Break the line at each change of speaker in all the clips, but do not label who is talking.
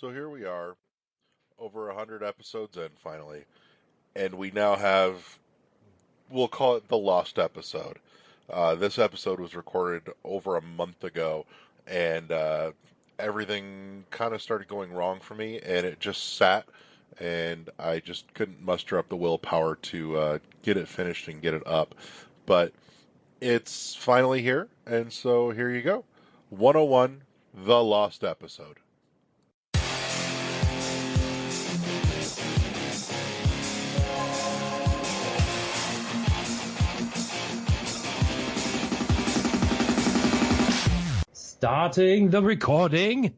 So here we are, over 100 episodes in finally, and we now have, we'll call it the lost episode. This episode was recorded over a month ago, and everything kind of started going wrong for me, and it just sat, and I just couldn't muster up the willpower to get it finished and get it up. But it's finally here, and so here you go. 101, the lost episode.
Starting the recording.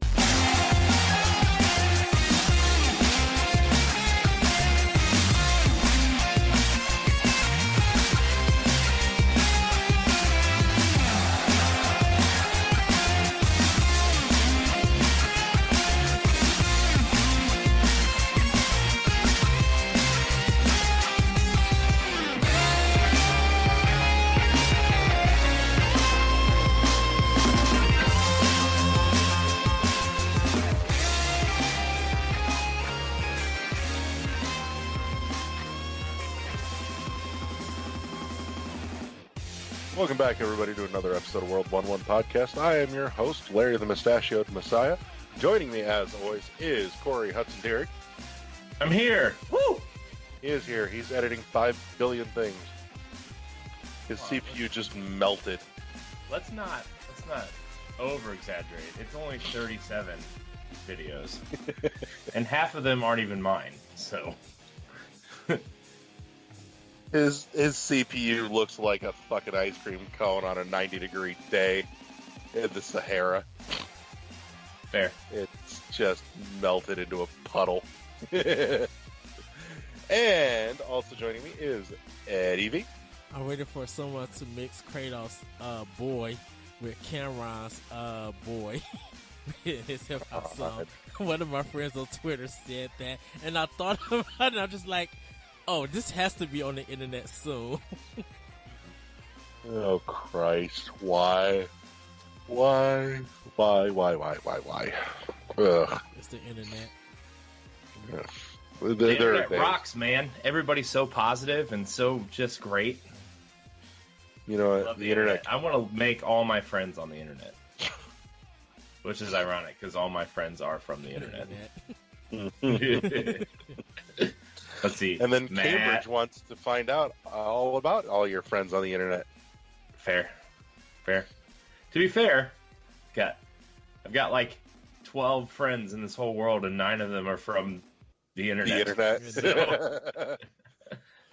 Welcome back, everybody, to another episode of World 1-1 Podcast. I am your host, Larry the Mustachioed Messiah. Joining me, as always, is Corey Hudson-Derrick.
I'm here. Woo!
He is here. He's editing 5 billion things. His CPU just melted.
Let's not over-exaggerate. It's only 37 videos. And half of them aren't even mine, so...
His CPU looks like a fucking ice cream cone on a 90-degree day in the Sahara.
Fair.
It's just melted into a puddle. And also joining me is Eddie V.
I'm waiting for someone to mix Kratos' boy with Cameron's boy. His hip hop song. One of my friends on Twitter said that, and I thought about it, and I'm just like, oh, this has to be on the internet soon.
Oh, Christ. Why? Why? Ugh.
It's the internet.
The internet rocks, man. Everybody's so positive and so just great.
You know
I
what?
love
The internet.
I want to make all my friends on the internet. Which is ironic, because all my friends are from the internet. Let's see.
And then
Matt.
Cambridge wants to find out all about all your friends on the internet.
Fair. To be fair, I've got like 12 friends in this whole world, and 9 of them are from the internet.
So.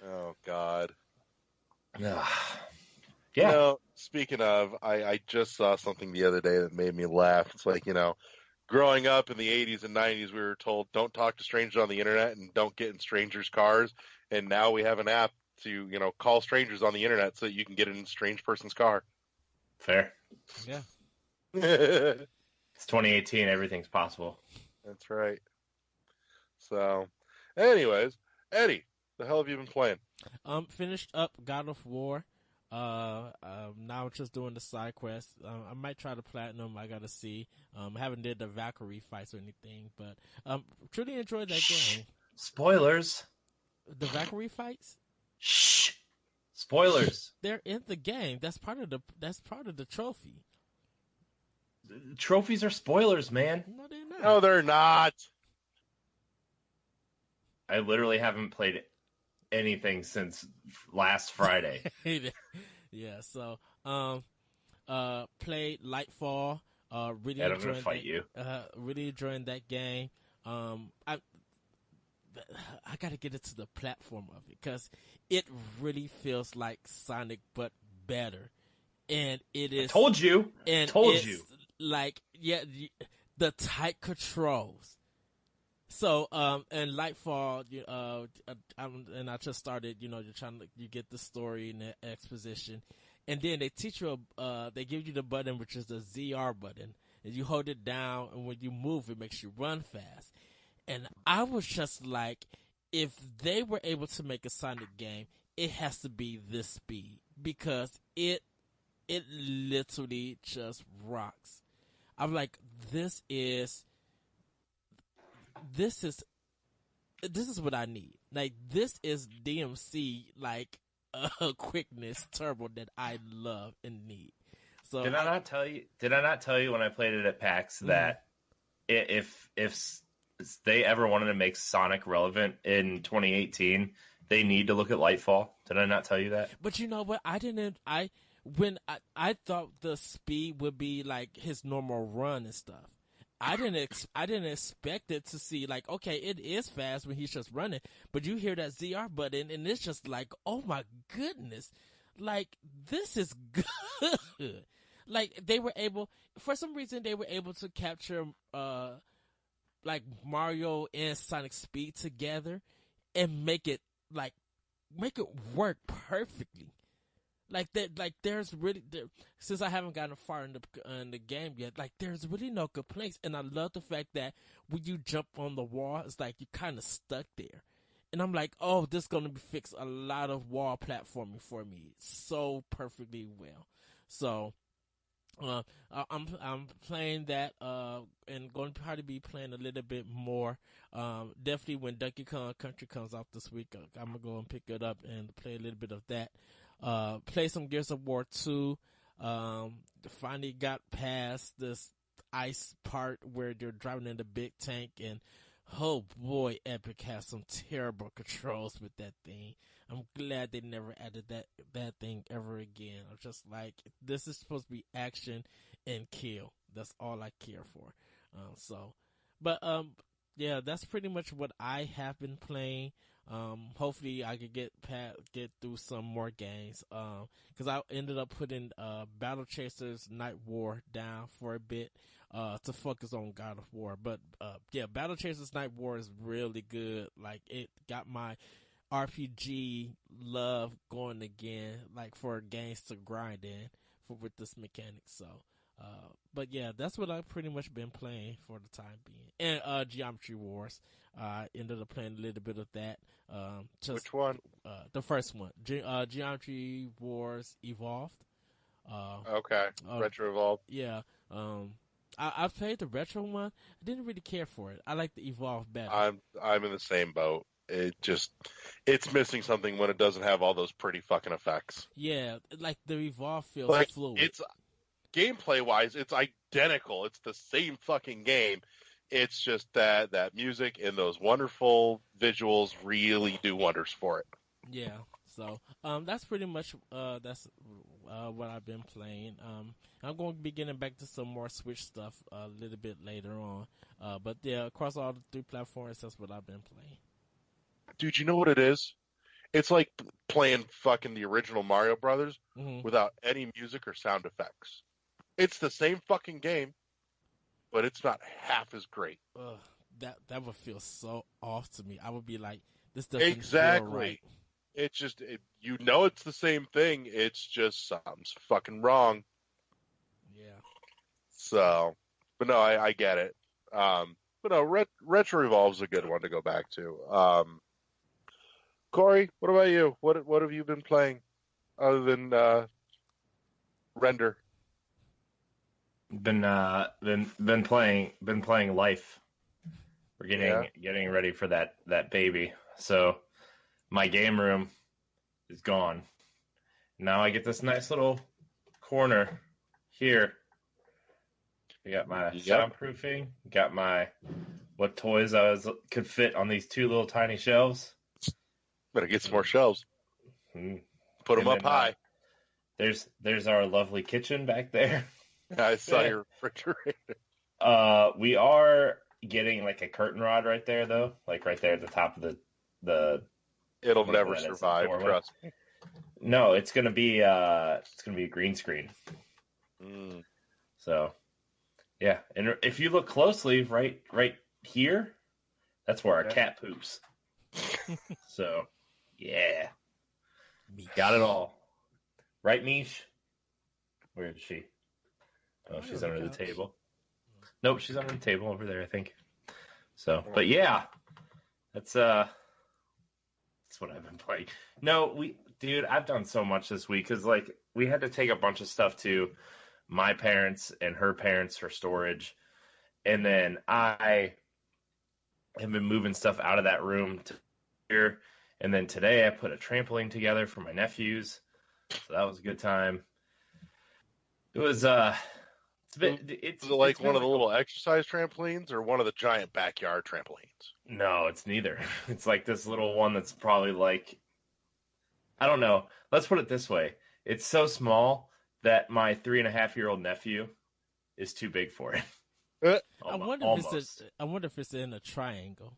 Oh, God.
Yeah.
You know, speaking of, I just saw something the other day that made me laugh. It's like, growing up in the 80s and 90s, we were told don't talk to strangers on the internet and don't get in strangers' cars. And now we have an app to, call strangers on the internet so that you can get in a strange person's car.
Fair.
Yeah.
It's 2018. Everything's possible.
That's right. So, anyways, Eddie, the hell have you been playing?
Finished up God of War. Now just doing the side quest. I might try the platinum. I gotta see. Haven't did the Valkyrie fights or anything, but truly enjoyed that game.
Spoilers.
The Valkyrie fights?
Shh. Spoilers.
They're in the game. That's part of the trophy.
Trophies are spoilers, man.
No, they're not.
No, they're not.
I literally haven't played anything since last Friday.
Yeah, so played Lightfall. Really
I'm gonna
enjoying
fight you.
Really enjoying that game. I gotta get into the platform of it because it really feels like Sonic but better, and it is.
Told you.
Like the tight controls. So, and Lightfall, and I just started, you get the story and the exposition, and then they teach you, they give you the button, which is the ZR button, and you hold it down, and when you move, it makes you run fast. And I was just like, if they were able to make a Sonic game, it has to be this speed, because it literally just rocks. I'm like, this is this is what I need. Like, this is DMC, like, quickness turbo that I love and need. So
Did I not tell you? Did I not tell you when I played it at PAX that if they ever wanted to make Sonic relevant in 2018, they need to look at Lightfall? Did I not tell you that?
But you know what? I thought the speed would be like his normal run and stuff. I didn't expect it to see, like, okay, it is fast when he's just running, but you hear that ZR button and it's just like, oh my goodness, like, this is good. Like, for some reason they were able to capture like Mario and Sonic speed together and make it work perfectly. Like that, like since I haven't gotten far in the game yet, like, there's really no complaints, and I love the fact that when you jump on the wall, it's like you kind of stuck there, and I'm like, oh, this is gonna fix a lot of wall platforming for me so perfectly well. So, I'm playing that, and going to probably be playing a little bit more. Definitely when Donkey Kong Country comes out this week, I'm gonna go and pick it up and play a little bit of that. Play some Gears of War 2. Finally got past this ice part where they're driving in the big tank, and oh boy, Epic has some terrible controls with that thing. I'm glad they never added that thing ever again. I'm just like, this is supposed to be action and kill. That's all I care for. Yeah, that's pretty much what I have been playing. Hopefully I could get through some more games. Cause I ended up putting, Battle Chasers Night War down for a bit, to focus on God of War. But, yeah, Battle Chasers Night War is really good. Like, it got my RPG love going again, like, for games to grind in with this mechanic. So, but yeah, that's what I've pretty much been playing for the time being. And, Geometry Wars. I ended up playing a little bit of that.
Which one?
The first one. Geometry Wars Evolved.
Okay. Retro Evolved.
Yeah. I played the retro one. I didn't really care for it. I like the Evolved better.
I'm in the same boat. It's missing something when it doesn't have all those pretty fucking effects.
Yeah, like the Evolve feels
like,
fluid.
It's gameplay wise, it's identical. It's the same fucking game. It's just that music and those wonderful visuals really do wonders for it.
Yeah. So, that's pretty much, that's what I've been playing. I'm going to be getting back to some more Switch stuff a little bit later on. But yeah, across all the 3 platforms, that's what I've been playing.
Dude, you know what it is? It's like playing fucking the original Mario Brothers without any music or sound effects. It's the same fucking game, but it's not half as great.
That would feel so off to me. I would be like, this doesn't feel right.
It's just, you know, it's the same thing. It's just something's fucking wrong.
Yeah.
So, but no, I get it. But no, Retro Revolve's a good one to go back to. Corey, what about you? What have you been playing other than Render?
Been playing Life. We're getting ready for that baby. So my game room is gone. Now I get this nice little corner here. I got my soundproofing. Got my what toys could fit on these 2 little tiny shelves.
Better get some more shelves. Put them up high.
There's our lovely kitchen back there.
I saw your refrigerator.
We are getting like a curtain rod right there, though. Like right there at the top of the.
It'll never survive. Trust me.
No, it's gonna be a green screen. So, yeah, and if you look closely, right here, that's where our cat poops. So, yeah, got it all. Right, Mish? Where is she? Oh, she's under the table. Nope, she's under the table over there, I think. So, but yeah, that's what I've been playing. No, dude, I've done so much this week because like we had to take a bunch of stuff to my parents and her parents for storage, and then I I've been moving stuff out of that room to here. And then today I put a trampoline together for my nephews. So that was a good time. It was
Is it like
it's been
one of the
like
little exercise trampolines or one of the giant backyard trampolines?
no, it's neither. It's like this little one that's probably like I don't know. Let's put it this way. It's so small that my 3.5-year-old nephew is too big for it. Almost.
I wonder if it's in a triangle.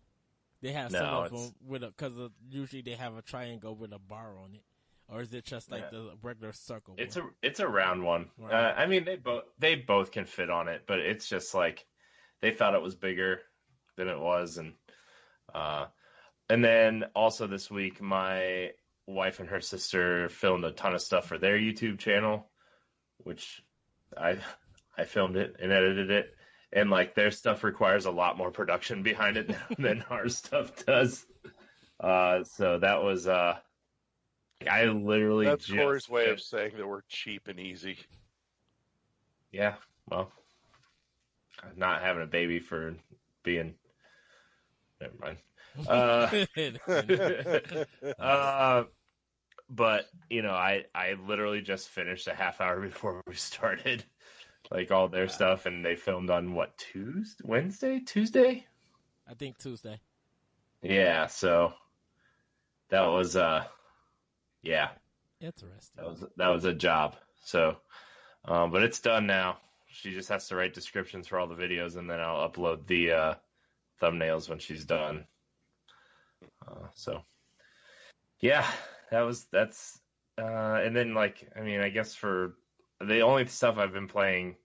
They have some
No,
of them with because usually they have a triangle with a bar on it, or is it just like the regular circle one?
It's a round one.
Right.
I mean, they both can fit on it, but it's just like they thought it was bigger than it was, and then also this week my wife and her sister filmed a ton of stuff for their YouTube channel, which I filmed it and edited it. And like their stuff requires a lot more production behind it than our stuff does. So that was I literally
That's Corey's way of saying that we're cheap and easy.
Yeah, well, not having a baby for being never mind. But you know, I literally just finished a half hour before we started. Like all their stuff, and they filmed on what, Tuesday?
I think Tuesday.
Yeah, so that was yeah.
Interesting.
That was a job. So but it's done now. She just has to write descriptions for all the videos, and then I'll upload the thumbnails when she's done. So yeah, that's and then like I mean I guess for the only stuff I've been playing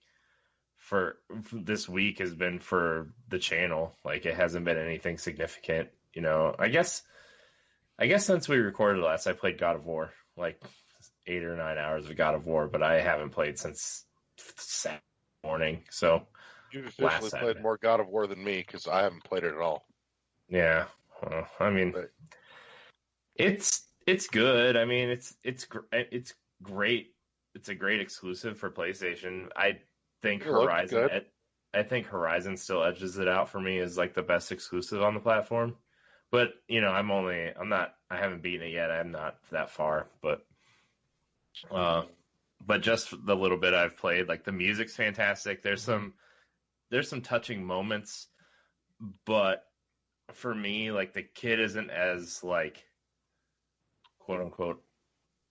for this week has been for the channel. Like it hasn't been anything significant, you know. I guess since we recorded last, I played God of War, like 8 or 9 hours of God of War, but I haven't played since Saturday morning. So
you've officially played more God of War than me because I haven't played it at all.
Yeah, well, I mean, it's good. I mean, it's great. It's a great exclusive for PlayStation. I think Horizon still edges it out for me as like the best exclusive on the platform. But you know, I haven't beaten it yet. I'm not that far, but just the little bit I've played, like the music's fantastic. There's some touching moments, but for me, like the kid isn't as like quote unquote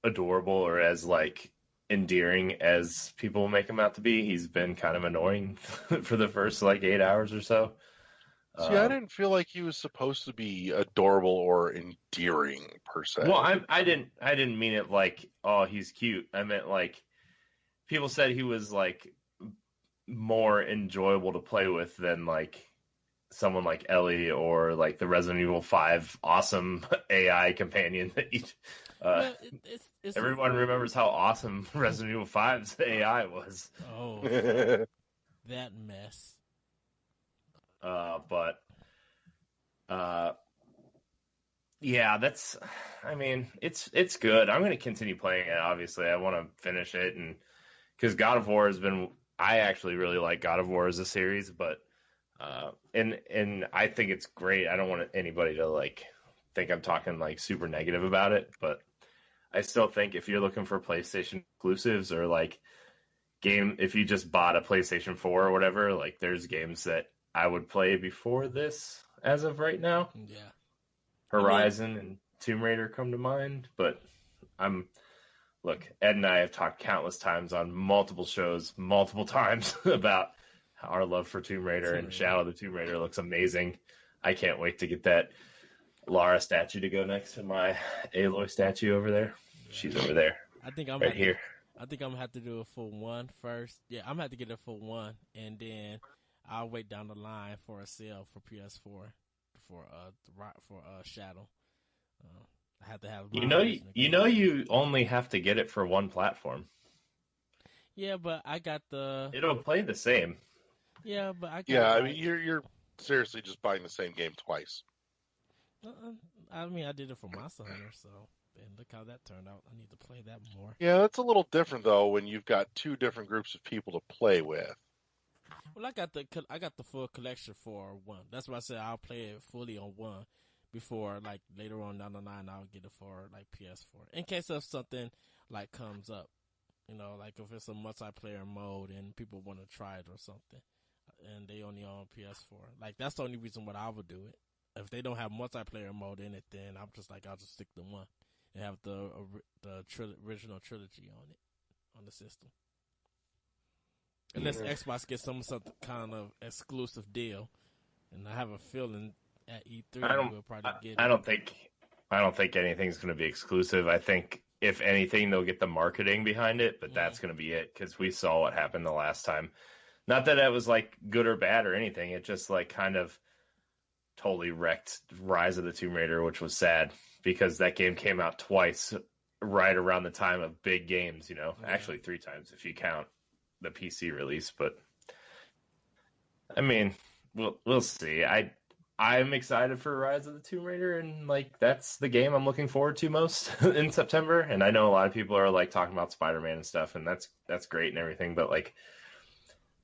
adorable or as like endearing as people make him out to be. He's been kind of annoying for the first like 8 hours or so.
See, I didn't feel like he was supposed to be adorable or endearing per se.
Well, I didn't mean it like, oh, he's cute. I meant like people said he was like more enjoyable to play with than like someone like Ellie or like the Resident Evil 5 awesome AI companion that everyone remembers how awesome Resident Evil 5's AI was.
Oh, that mess.
Yeah, I mean, it's good. I'm going to continue playing it. Obviously, I want to finish it, and because God of War I actually really like God of War as a series, but and I think it's great. I don't want anybody to like think I'm talking like super negative about it, but I still think if you're looking for PlayStation exclusives or like if you just bought a PlayStation 4 or whatever, like there's games that I would play before this as of right now.
Yeah.
Horizon and Tomb Raider come to mind, but look, Ed and I have talked countless times on multiple shows, multiple times about our love for Tomb Raider, and Shadow of the Tomb Raider looks amazing. I can't wait to get that Lara statue to go next to my Aloy statue over there. Yeah. She's over there.
I think I'm
here.
I think I'm gonna have to do a full one first. Yeah, I'm gonna have to get a full one, and then I'll wait down the line for a sale for PS4 for Shadow. I have to have.
You only have to get it for one platform.
Yeah, but I got the.
It'll play the same.
Yeah, but I got.
Yeah, I mean, you're seriously just buying the same game twice.
I mean, I did it for Monster Hunter, so and look how that turned out. I need to play that more.
Yeah, that's a little different though when you've got two different groups of people to play with.
Well, I got the full collection for 1. That's why I said I'll play it fully on 1 before, like, later on down the line I'll get it for, like, PS4 in case of something like comes up. You know, like if it's a multiplayer mode and people want to try it or something, and they only on PS4. Like that's the only reason why I would do it. If they don't have multiplayer mode in it, then I'm just like I'll just stick to 1 and have the original trilogy on it on the system. Unless Xbox gets some kind of exclusive deal, and I have a feeling at E3 we'll probably get.
I don't think anything's going to be exclusive. I think if anything, they'll get the marketing behind it, but that's going to be it because we saw what happened the last time. Not that it was like good or bad or anything. It just like kind of totally wrecked Rise of the Tomb Raider, which was sad because that game came out twice right around the time of big games. You know, actually 3 times if you count the PC release. But I mean, we'll see. I'm excited for Rise of the Tomb Raider, and like that's the game I'm looking forward to most in September. And I know a lot of people are like talking about Spider-Man and stuff, and that's great and everything. But like,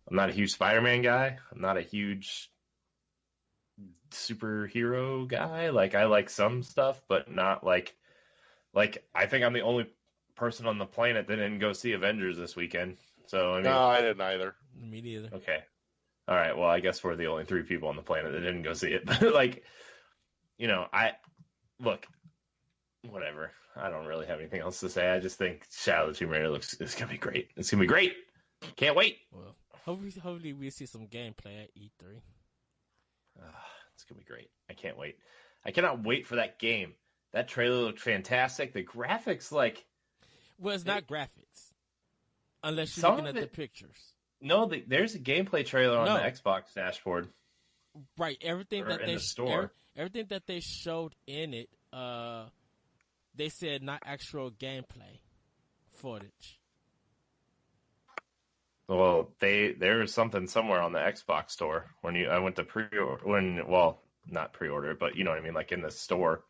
I'm not a huge Spider-Man guy. I'm not a huge superhero guy. Like I like some stuff, but not like I think I'm the only person on the planet that didn't go see Avengers this weekend. So I mean,
no, I didn't either.
Me neither.
Okay. All right. Well, I guess we're the only 3 people on the planet that didn't go see it. But like, you know, whatever. I don't really have anything else to say. I just think Shadow of the Tomb Raider it's gonna be great. It's gonna be great. Can't wait.
Well, hopefully we see some gameplay at E3.
It's gonna be great. I can't wait. I cannot wait for that game. That trailer looked fantastic. The graphics, like,
well, it's not graphics, unless you're looking at the pictures.
No, there's a gameplay trailer on the Xbox dashboard.
Right, everything that they
store.
Everything that they showed in it, they said not actual gameplay footage.
Well, there was something somewhere on the Xbox store I went to not pre-order, but you know what I mean, like in the store.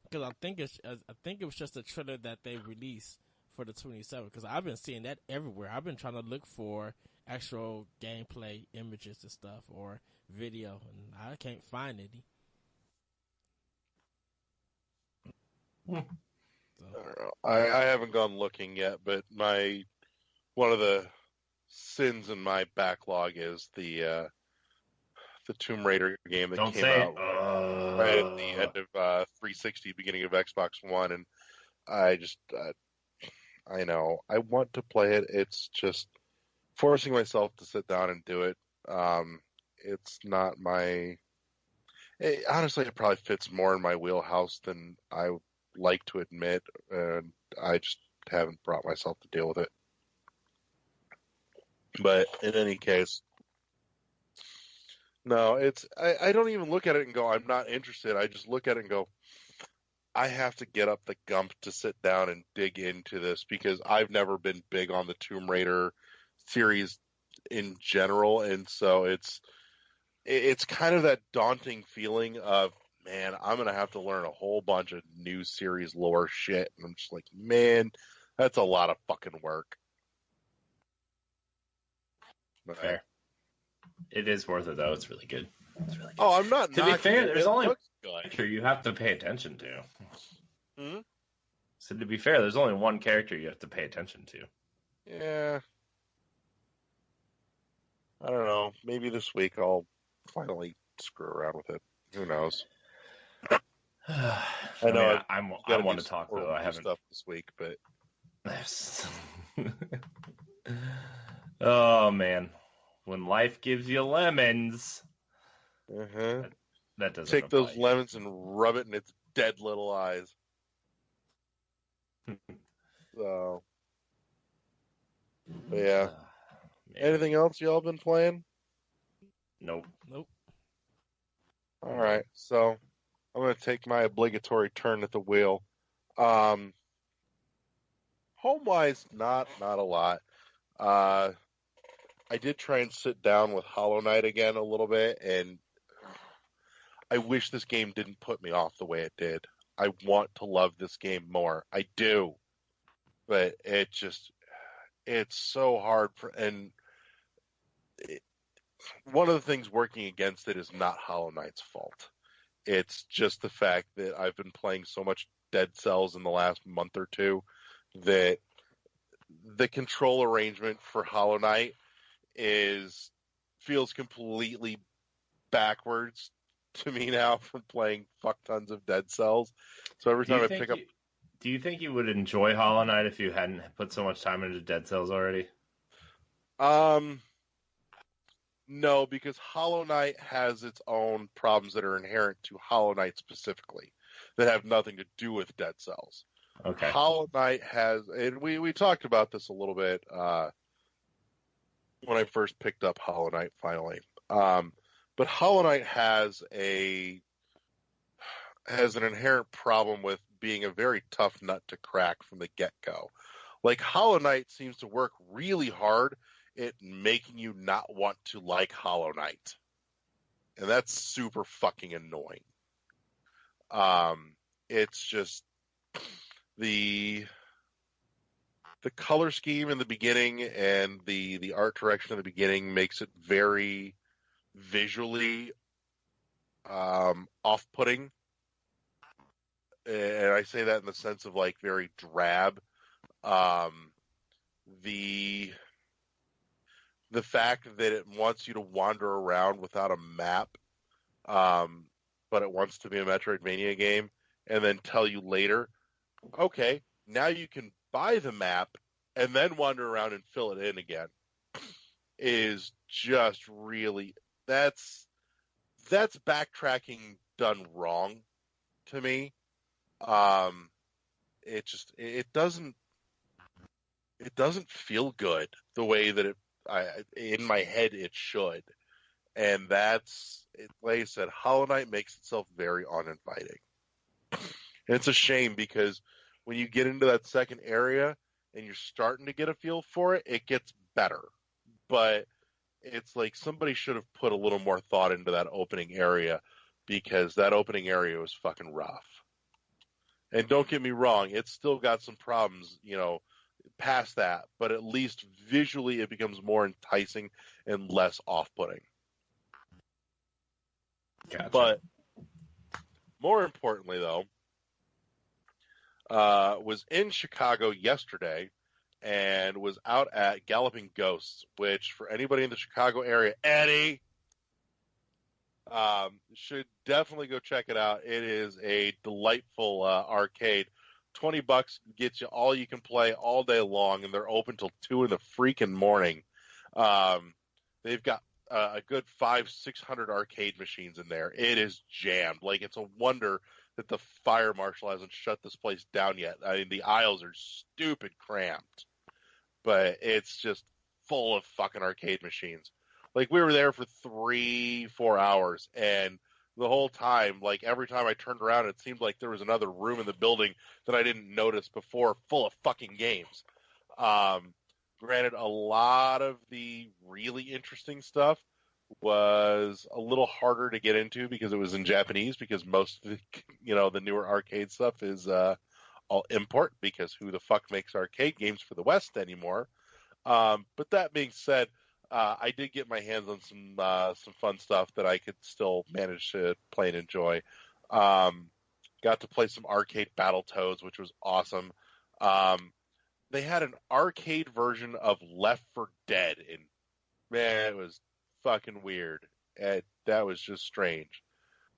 Because I think it was just a trailer that they released for the 27th. Because I've been seeing that everywhere. I've been trying to look for actual gameplay images and stuff or video, and I can't find any.
So. I haven't gone looking yet, but one of the sins in my backlog is the Tomb Raider game that came out right at the end of 360, beginning of Xbox One, and I just I know I want to play it. It's just forcing myself to sit down and do it. It's not my. Honestly, it probably fits more in my wheelhouse than I would like to admit, and I just haven't brought myself to deal with it. But in any case, no, I don't even look at it and go, I'm not interested. I just look at it and go, I have to get up the gump to sit down and dig into this because I've never been big on the Tomb Raider series in general, and so it's kind of that daunting feeling of, man, I'm going to have to learn a whole bunch of new series lore shit, and I'm just like, man, that's a lot of fucking work.
Fair. It is worth it, though. It's really good.
Oh, I'm not.
To be fair, there's only one character you have to pay attention to. So to be fair, there's only one character you have to pay attention to.
Yeah. I don't know. Maybe this week I'll finally screw around with it. Who knows? I know.
I want to talk though. I haven't
stuff this week, but.
Oh man, when life gives you lemons, that doesn't
take those lemons and rub it in its dead little eyes. So, but yeah. Anything else y'all been playing?
Nope.
All right, so I'm going to take my obligatory turn at the wheel. Home-wise, not a lot. I did try and sit down with Hollow Knight again a little bit, and I wish this game didn't put me off the way it did. I want to love this game more. I do. But it's so hard and one of the things working against it is not Hollow Knight's fault. It's just the fact that I've been playing so much Dead Cells in the last month or two that the control arrangement for Hollow Knight feels completely backwards to me now from playing fuck tons of Dead Cells. So every time I pick up...
Do you think you would enjoy Hollow Knight if you hadn't put so much time into Dead Cells already?
No, because Hollow Knight has its own problems that are inherent to Hollow Knight specifically that have nothing to do with Dead Cells.
Okay.
Hollow Knight has, and we talked about this a little bit when I first picked up Hollow Knight finally. But Hollow Knight has an inherent problem with being a very tough nut to crack from the get-go. Like, Hollow Knight seems to work really hard at making you not want to like Hollow Knight. And that's super fucking annoying. It's just the color scheme in the beginning and the art direction in the beginning makes it very visually off-putting. And I say that in the sense of like very drab. The fact that it wants you to wander around without a map, but it wants to be a Metroidvania game, and then tell you later, okay, now you can buy the map and then wander around and fill it in again, is just really, that's backtracking done wrong to me. It doesn't feel good the way that in my head it should. And that's, like I said, Hollow Knight makes itself very uninviting. And it's a shame because when you get into that second area and you're starting to get a feel for it, it gets better. But it's like somebody should have put a little more thought into that opening area, because that opening area was fucking rough. And don't get me wrong, it's still got some problems, past that, but at least visually it becomes more enticing and less off-putting.
Gotcha.
But more importantly, though, was in Chicago yesterday and was out at Galloping Ghosts, which for anybody in the Chicago area, Eddie, should definitely go check it out. It is a delightful arcade. $20 gets you all you can play all day long, and they're open till 2 in the freaking morning. They've got a good 500-600 arcade machines in there. It is jammed. Like, it's a wonder that the fire marshal hasn't shut this place down yet. I mean, the aisles are stupid cramped, but it's just full of fucking arcade machines. Like, we were there for 3-4 hours, and the whole time, like, every time I turned around, it seemed like there was another room in the building that I didn't notice before, full of fucking games. Granted, a lot of the really interesting stuff was a little harder to get into because it was in Japanese, because most of the newer arcade stuff is all import, because who the fuck makes arcade games for the West anymore? But that being said, I did get my hands on some fun stuff that I could still manage to play and enjoy. Got to play some arcade Battletoads, which was awesome. They had an arcade version of Left 4 Dead, and man, it was fucking weird. That was just strange.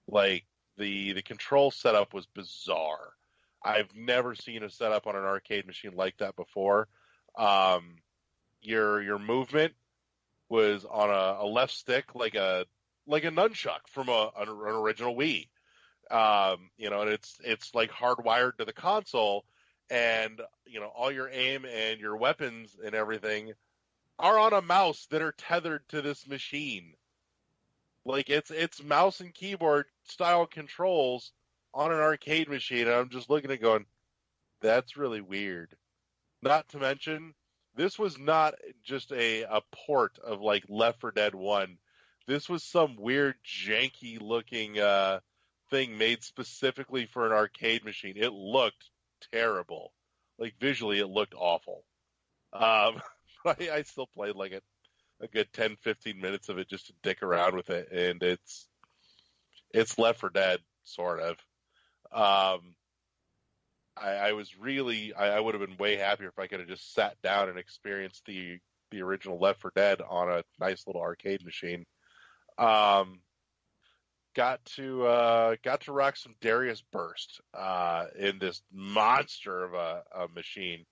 Like, the control setup was bizarre. I've never seen a setup on an arcade machine like that before. Your movement was on a left stick, like a nunchuck from an original Wii. And it's like hardwired to the console, and all your aim and your weapons and everything are on a mouse that are tethered to this machine. Like, it's mouse and keyboard style controls on an arcade machine, and I'm just looking at it going, that's really weird. Not to mention, this was not just a port of like Left 4 Dead 1. This was some weird janky looking thing made specifically for an arcade machine. It looked terrible. Like, visually it looked awful. I still played like it. a good 10, 15 minutes of it just to dick around with it, and it's Left 4 Dead, sort of. I was really, I would have been way happier if I could have just sat down and experienced the original Left 4 Dead on a nice little arcade machine. Got to rock some Darius Burst in this monster of a machine.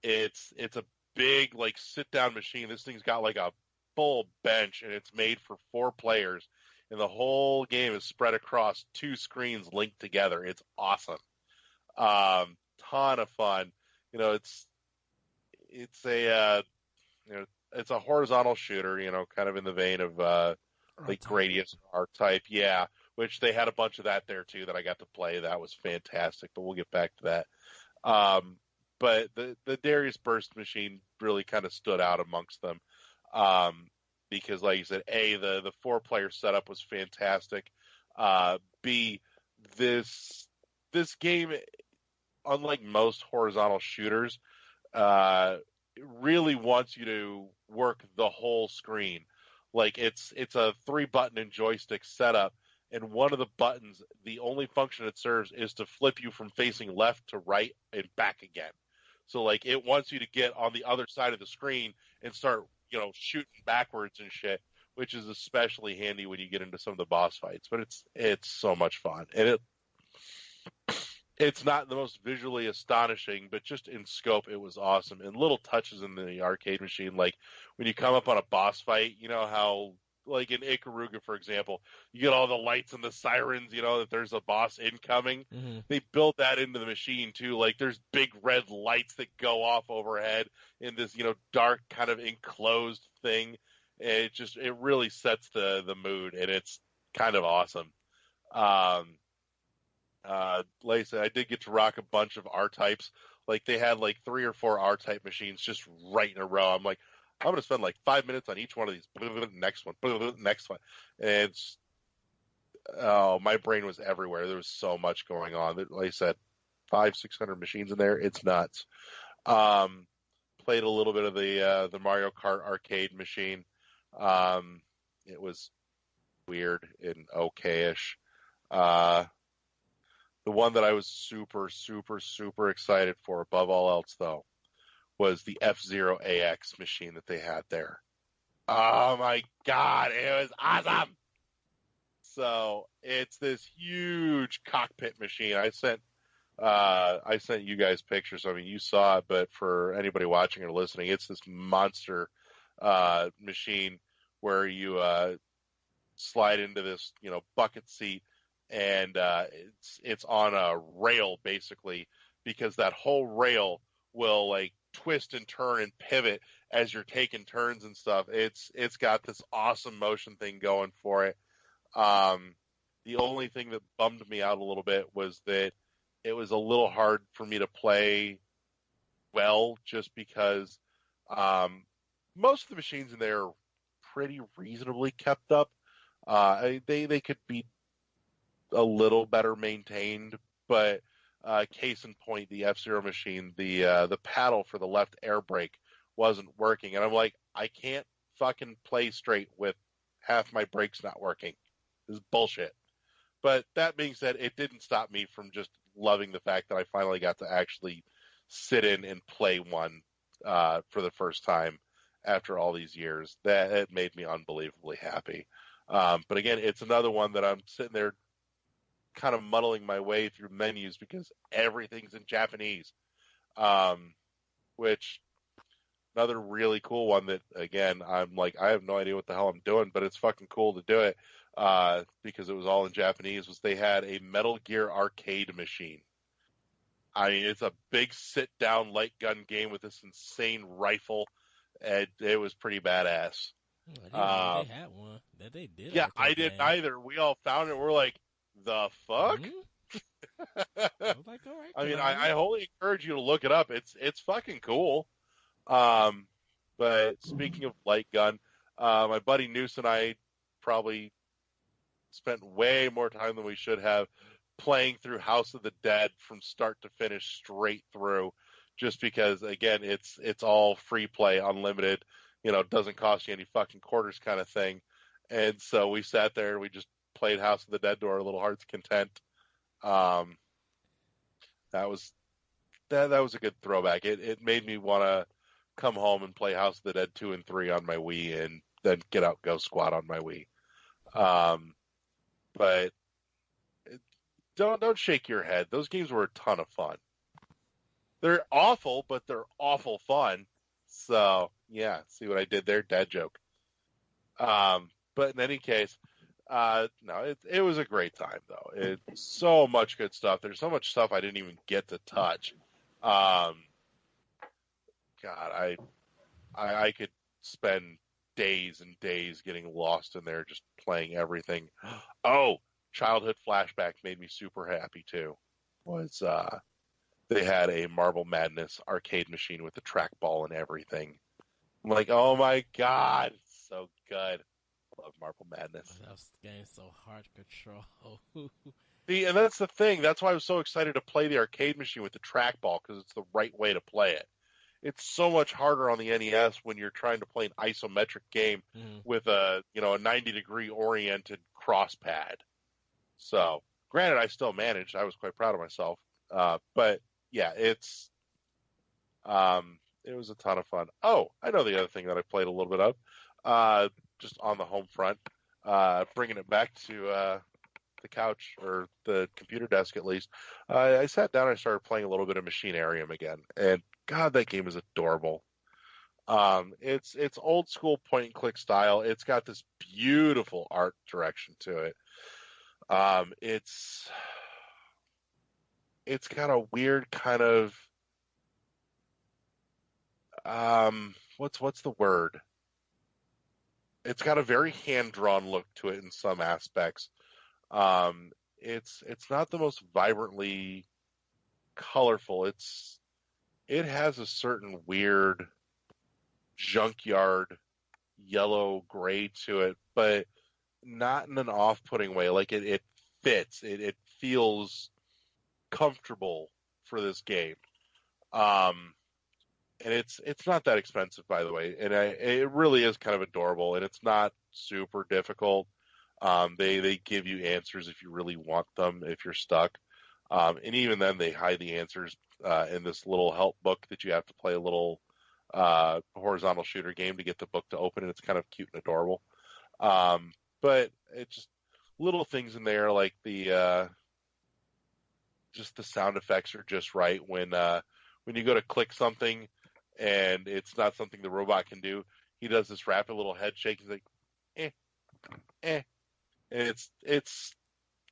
It's a big like sit down machine. This thing's got like a full bench, and it's made for 4 players, and the whole game is spread across 2 screens linked together. It's awesome. Ton of fun. It's a it's a horizontal shooter. Kind of in the vein of like Gradius R-Type, yeah. Which they had a bunch of that there too that I got to play. That was fantastic. But we'll get back to that. But the Darius Burst machine really kind of stood out amongst them because, like you said, A, the 4-player setup was fantastic. B, this game, unlike most horizontal shooters, really wants you to work the whole screen. Like it's a 3-button and joystick setup, and one of the buttons, the only function it serves is to flip you from facing left to right and back again. So like it wants you to get on the other side of the screen and start, shooting backwards and shit, which is especially handy when you get into some of the boss fights. But it's so much fun, and it's not the most visually astonishing, but just in scope, it was awesome. And little touches in the arcade machine, like when you come up on a boss fight, you know how, like in Ikaruga, for example, you get all the lights and the sirens, that there's a boss incoming.
Mm-hmm.
They built that into the machine, too. Like there's big red lights that go off overhead in this, dark kind of enclosed thing. And it really sets the mood, and it's kind of awesome. Like I said, I did get to rock a bunch of R-Types. Like they had like 3 or 4 R-Type machines just right in a row. I'm like, I'm going to spend like 5 minutes on each one of these. Next one, next one. And my brain was everywhere. There was so much going on. Like I said, 500-600 machines in there. It's nuts. Played a little bit of the Mario Kart arcade machine. It was weird and okayish. The one that I was super, super, super excited for above all else, though, was the F-Zero AX machine that they had there. Oh, my God. It was awesome. So it's this huge cockpit machine. I sent you guys pictures. I mean, you saw it, but for anybody watching or listening, it's this monster machine where you slide into this, bucket seat. And it's on a rail, basically, because that whole rail will, like, twist and turn and pivot as you're taking turns and stuff. It's got this awesome motion thing going for it. The only thing that bummed me out a little bit was that it was a little hard for me to play well just because most of the machines in there are pretty reasonably kept up. They could be a little better maintained, but case in point, the F-Zero machine, the paddle for the left air brake wasn't working, and I'm like, I can't fucking play straight with half my brakes not working. This is bullshit. But that being said, it didn't stop me from just loving the fact that I finally got to actually sit in and play one for the first time after all these years. That it made me unbelievably happy. But again, it's another one that I'm sitting there kind of muddling my way through menus because everything's in Japanese, which another really cool one that, again, I'm like, I have no idea what the hell I'm doing, but it's fucking cool to do it because it was all in Japanese, was they had a Metal Gear arcade machine. I mean, it's a big sit-down light gun game with this insane rifle, and it was pretty badass.
I didn't know they had one that they did.
Yeah, I didn't either. We all found it. We're like, the fuck?
Mm-hmm. I was like, all right.
I mean, I wholly encourage you to look it up. It's fucking cool. But speaking of light gun, my buddy Noose and I probably spent way more time than we should have playing through House of the Dead from start to finish straight through, just because, again, it's all free play, unlimited. doesn't cost you any fucking quarters kind of thing. And so we sat there and we just played House of the Dead to our little heart's content. Um, that was a good throwback. It made me want to come home and play House of the Dead 2 and 3 on my Wii, and then get out Ghost Squad on my Wii. But don't shake your head. Those games were a ton of fun. They're awful, but they're awful fun. So yeah, see what I did there? Dad joke. But in any case, no, it was a great time though. It's so much good stuff. There's so much stuff I didn't even get to touch. God, I could spend days and days getting lost in there just playing everything. Oh, childhood flashback made me super happy too. Was they had a Marble Madness arcade machine with the trackball and everything. I'm like, oh my god, it's so good. Love Marble Madness.
That game's so hard to control.
See, and that's the thing. That's why I was so excited to play the arcade machine with the trackball, because it's the right way to play it. It's so much harder on the NES when you're trying to play an isometric game with a 90-degree oriented cross pad. So, granted, I still managed. I was quite proud of myself. But yeah, it was a ton of fun. Oh, I know the other thing that I played a little bit of, just on the home front, bringing it back to the couch, or the computer desk at least. I sat down and I started playing a little bit of Machinarium again, and God, that game is adorable. It's old school point and click style. It's got this beautiful art direction to it. It's got a weird kind of what's the word? It's got a very hand drawn look to it in some aspects. It's not the most vibrantly colorful. It has a certain weird junkyard yellow gray to it, but not in an off-putting way. Like it fits. It feels comfortable for this game. And it's not that expensive, by the way, and it really is kind of adorable, and it's not super difficult. They give you answers if you really want them, if you're stuck. And even then, they hide the answers in this little help book that you have to play a little horizontal shooter game to get the book to open, and it's kind of cute and adorable. But it's just little things in there, like just the sound effects are just right when you go to click something and it's not something the robot can do. He does this rapid little head shake. He's like, and it's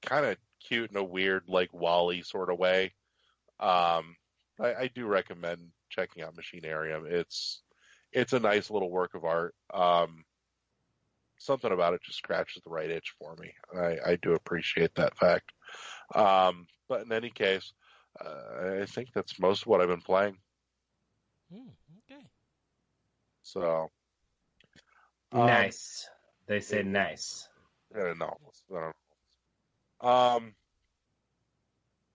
kind of cute in a weird, like, WALL-E sort of way. I do recommend checking out Machinarium. It's a nice little work of art. Something about it just scratches the right itch for me. I do appreciate that fact. But in any case, I think that's most of what I've been playing.
Okay.
So
nice. They say nice.
No.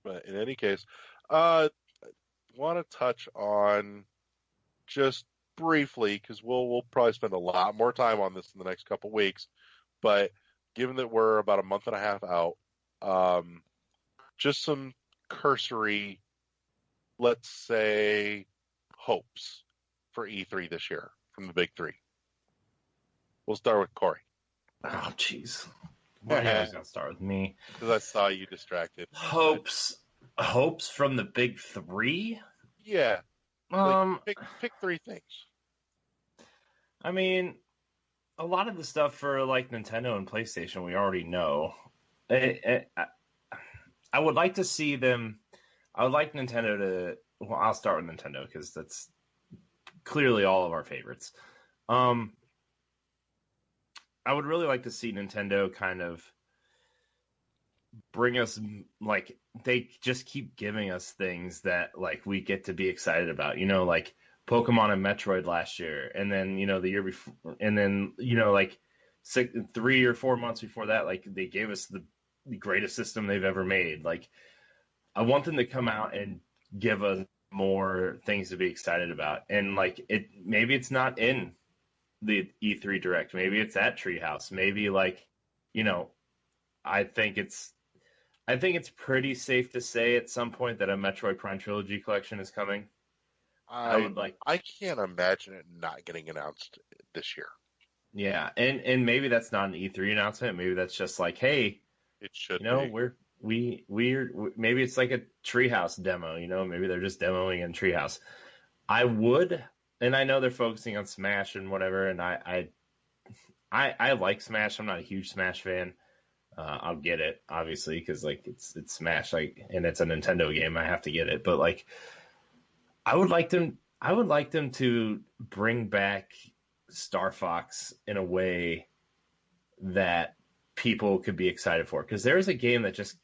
But in any case, want to touch on just briefly, because we'll probably spend a lot more time on this in the next couple weeks. But given that we're about a month and a half out, just some cursory, let's say, hopes for E3 this year from the big three. We'll start with Corey.
Oh, jeez. Why are you always going to start with me?
Because I saw you distracted.
Hopes from the big three?
Yeah. Pick three things.
I mean, a lot of the stuff for like Nintendo and PlayStation we already know. I would like to see them. I would like Nintendo to. Well, I'll start with Nintendo because that's clearly all of our favorites. I would really like to see Nintendo kind of bring us, like, they just keep giving us things that, like, we get to be excited about, like Pokemon and Metroid last year, and then, the year before, and then, like 3 or 4 months before that, like, they gave us the greatest system they've ever made. Like, I want them to come out and give us more things to be excited about, and, like, maybe it's not in the E3 Direct. Maybe it's at Treehouse. Maybe like, you know, I think it's pretty safe to say at some point that a Metroid Prime Trilogy collection is coming.
I can't imagine it not getting announced this year.
Yeah, and maybe that's not an E3 announcement. Maybe that's just like, hey,
It should
you know,
be.
we're maybe it's like a Treehouse demo. You know, maybe they're just demoing in Treehouse. I would, and I know they're focusing on Smash and whatever, and I like Smash. I'm not a huge Smash fan. I'll get it obviously because like it's Smash, like, and it's a Nintendo game. I have to get it, but like I would like them to bring back Star Fox in a way that people could be excited for. Because there's a game that just,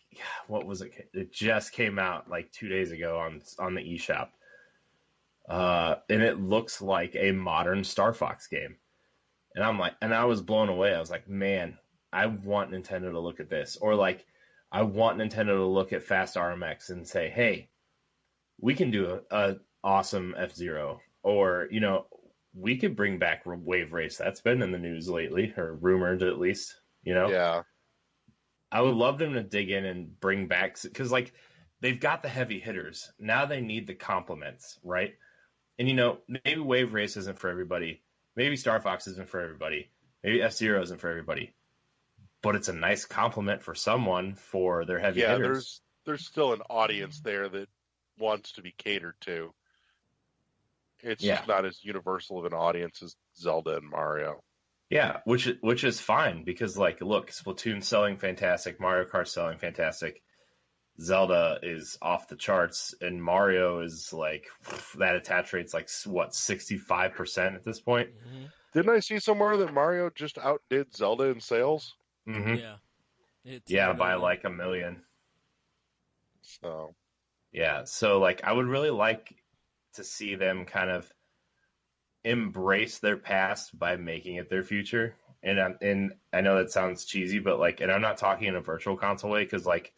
what was it? It just came out like 2 days ago on the eShop, and it looks like a modern Star Fox game. And I'm like, and I was blown away. I was like, man, I want Nintendo to look at this, or like, I want Nintendo to look at Fast RMX and say, hey, we can do a awesome F-Zero, or you know, we could bring back Wave Race. That's been in the news lately, or rumored at least. You know,
Yeah.
I would love them to dig in and bring back, because like they've got the heavy hitters. Now they need the complements, right? And you know, maybe Wave Race isn't for everybody. Maybe Star Fox isn't for everybody. Maybe F-Zero isn't for everybody. But it's a nice compliment for someone for their heavy hitters.
There's still an audience there that wants to be catered to. It's just not as universal of an audience as Zelda and Mario.
Yeah, which is fine because like, look, Splatoon's selling fantastic, Mario Kart's selling fantastic, Zelda is off the charts, and Mario is like, that attach rate's like what, 65% at this point.
Mm-hmm.
Didn't I see somewhere that Mario just outdid Zelda in sales?
Mm-hmm.
Yeah,
by like 1 million.
So
yeah, so like I would really like to see them kind of embrace their past by making it their future. And I know that sounds cheesy, but like, and I'm not talking in a virtual console way, because like,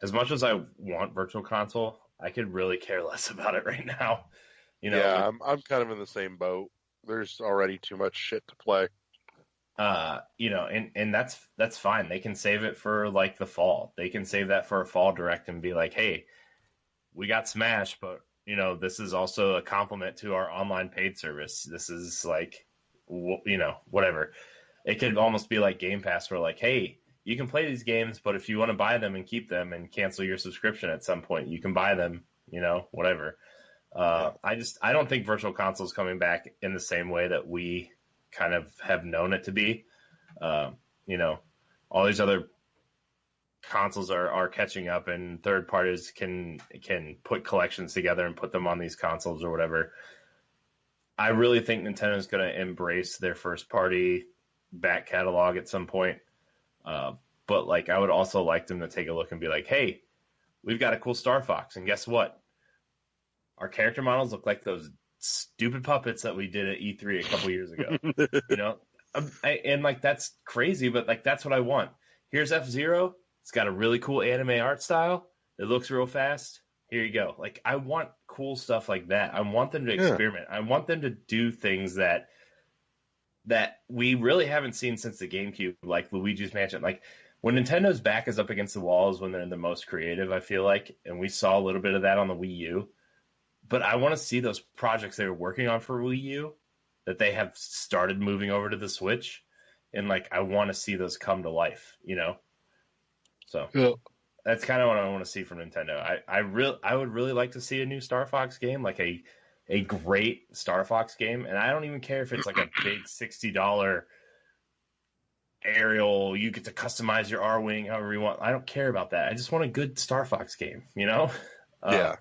as much as I want virtual console, I could really care less about it right now. You know,
yeah, I'm kind of in the same boat. There's already too much shit to play.
you know, and that's fine. They can save it for like the fall. They can save that for a fall direct and be like, hey, we got Smash, but you know, this is also a complement to our online paid service. This is like, you know, whatever. It could almost be like Game Pass, where like, hey, you can play these games, but if you want to buy them and keep them and cancel your subscription at some point, you can buy them, you know, whatever. I don't think virtual console is coming back in the same way that we kind of have known it to be. You know, all these other consoles are catching up, and third parties can put collections together and put them on these consoles or whatever. I really think Nintendo is going to embrace their first party back catalog at some point. But like, I would also like them to take a look and be like, hey, we've got a cool Star Fox, and guess what? Our character models look like those stupid puppets that we did at E3 a couple years ago. You know, and like, that's crazy, but like, that's what I want. Here's F-Zero. It's got a really cool anime art style. It looks real fast. Here you go. Like, I want cool stuff like that. I want them to experiment. I want them to do things that we really haven't seen since the GameCube, like Luigi's Mansion. Like, when Nintendo's back is up against the walls when they're the most creative, I feel like, and we saw a little bit of that on the Wii U. But I want to see those projects they were working on for Wii U that they have started moving over to the Switch, and like, I want to see those come to life, you know? So that's kind of what I want to see from Nintendo. I would really like to see a new Star Fox game, like a great Star Fox game, and I don't even care if it's like a big $60 aerial, you get to customize your R-Wing however you want. I don't care about that. I just want a good Star Fox game, you know?
Yeah.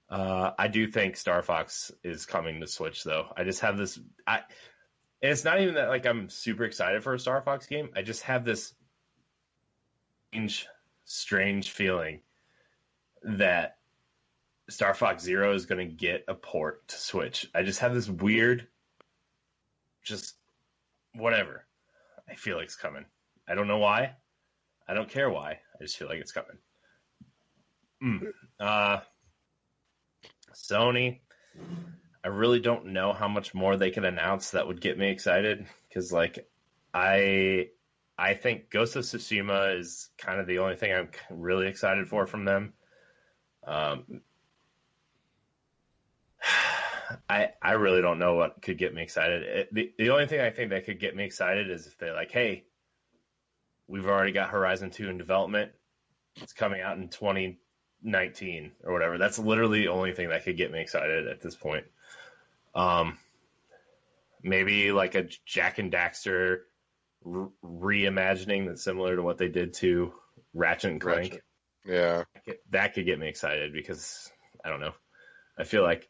I do think Star Fox is coming to Switch, though. I just have this, and it's not even that like I'm super excited for a Star Fox game. I just have this strange feeling that Star Fox Zero is going to get a port to Switch. I just have this weird, just whatever. I feel like it's coming. I don't know why. I don't care why. I just feel like it's coming. Sony. I really don't know how much more they can announce that would get me excited because, like, I think Ghost of Tsushima is kind of the only thing I'm really excited for from them. I really don't know what could get me excited. The only thing I think that could get me excited is if they're like, hey, we've already got Horizon 2 in development. It's coming out in 2019 or whatever. That's literally the only thing that could get me excited at this point. Maybe like a Jak and Daxter reimagining that's similar to what they did to Ratchet and Clank.
Ratchet. Yeah.
That could get me excited because, I don't know, I feel like